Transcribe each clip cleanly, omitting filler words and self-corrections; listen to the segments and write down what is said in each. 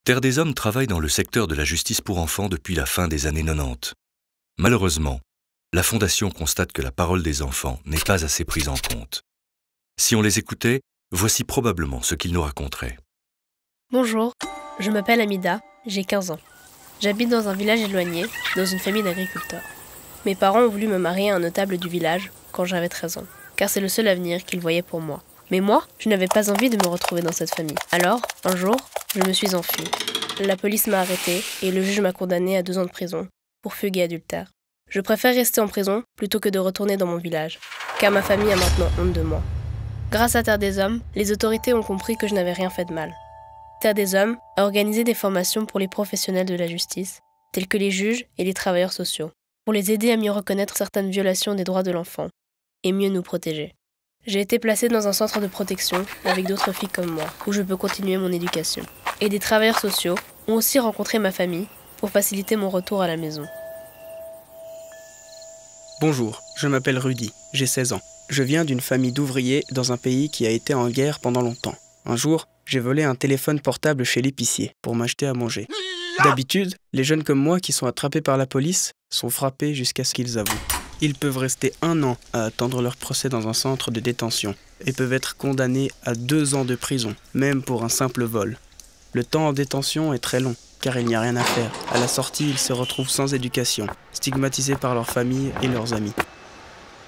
Terre des Hommes travaille dans le secteur de la justice pour enfants depuis la fin des années 90. Malheureusement, la Fondation constate que la parole des enfants n'est pas assez prise en compte. Si on les écoutait, voici probablement ce qu'ils nous raconteraient. Bonjour, je m'appelle Amida, j'ai 15 ans. J'habite dans un village éloigné, dans une famille d'agriculteurs. Mes parents ont voulu me marier à un notable du village quand j'avais 13 ans, car c'est le seul avenir qu'ils voyaient pour moi. Mais moi, je n'avais pas envie de me retrouver dans cette famille. Alors, un jour, je me suis enfuie. La police m'a arrêtée et le juge m'a condamnée à 2 ans de prison pour fugue et adultère. Je préfère rester en prison plutôt que de retourner dans mon village, car ma famille a maintenant honte de moi. Grâce à Terre des Hommes, les autorités ont compris que je n'avais rien fait de mal. Terre des Hommes a organisé des formations pour les professionnels de la justice, tels que les juges et les travailleurs sociaux, pour les aider à mieux reconnaître certaines violations des droits de l'enfant et mieux nous protéger. J'ai été placée dans un centre de protection avec d'autres filles comme moi, où je peux continuer mon éducation. Et des travailleurs sociaux ont aussi rencontré ma famille pour faciliter mon retour à la maison. Bonjour, je m'appelle Rudy, j'ai 16 ans. Je viens d'une famille d'ouvriers dans un pays qui a été en guerre pendant longtemps. Un jour, j'ai volé un téléphone portable chez l'épicier pour m'acheter à manger. D'habitude, les jeunes comme moi qui sont attrapés par la police sont frappés jusqu'à ce qu'ils avouent. Ils peuvent rester 1 an à attendre leur procès dans un centre de détention et peuvent être condamnés à 2 ans de prison, même pour un simple vol. Le temps en détention est très long, car il n'y a rien à faire. À la sortie, ils se retrouvent sans éducation, stigmatisés par leur famille et leurs amis.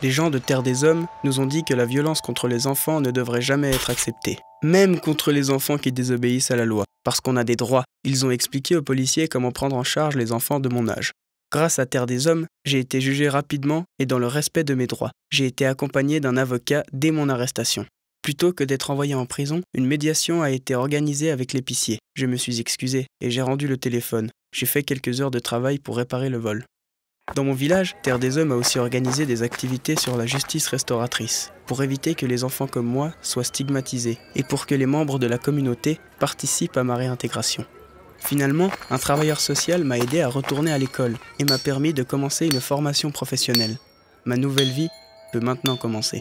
Les gens de Terre des Hommes nous ont dit que la violence contre les enfants ne devrait jamais être acceptée, même contre les enfants qui désobéissent à la loi, parce qu'on a des droits. Ils ont expliqué aux policiers comment prendre en charge les enfants de mon âge. Grâce à Terre des Hommes, j'ai été jugé rapidement et dans le respect de mes droits. J'ai été accompagné d'un avocat dès mon arrestation. Plutôt que d'être envoyé en prison, une médiation a été organisée avec l'épicier. Je me suis excusé et j'ai rendu le téléphone. J'ai fait quelques heures de travail pour réparer le vol. Dans mon village, Terre des Hommes a aussi organisé des activités sur la justice restauratrice, pour éviter que les enfants comme moi soient stigmatisés et pour que les membres de la communauté participent à ma réintégration. Finalement, un travailleur social m'a aidé à retourner à l'école et m'a permis de commencer une formation professionnelle. Ma nouvelle vie peut maintenant commencer.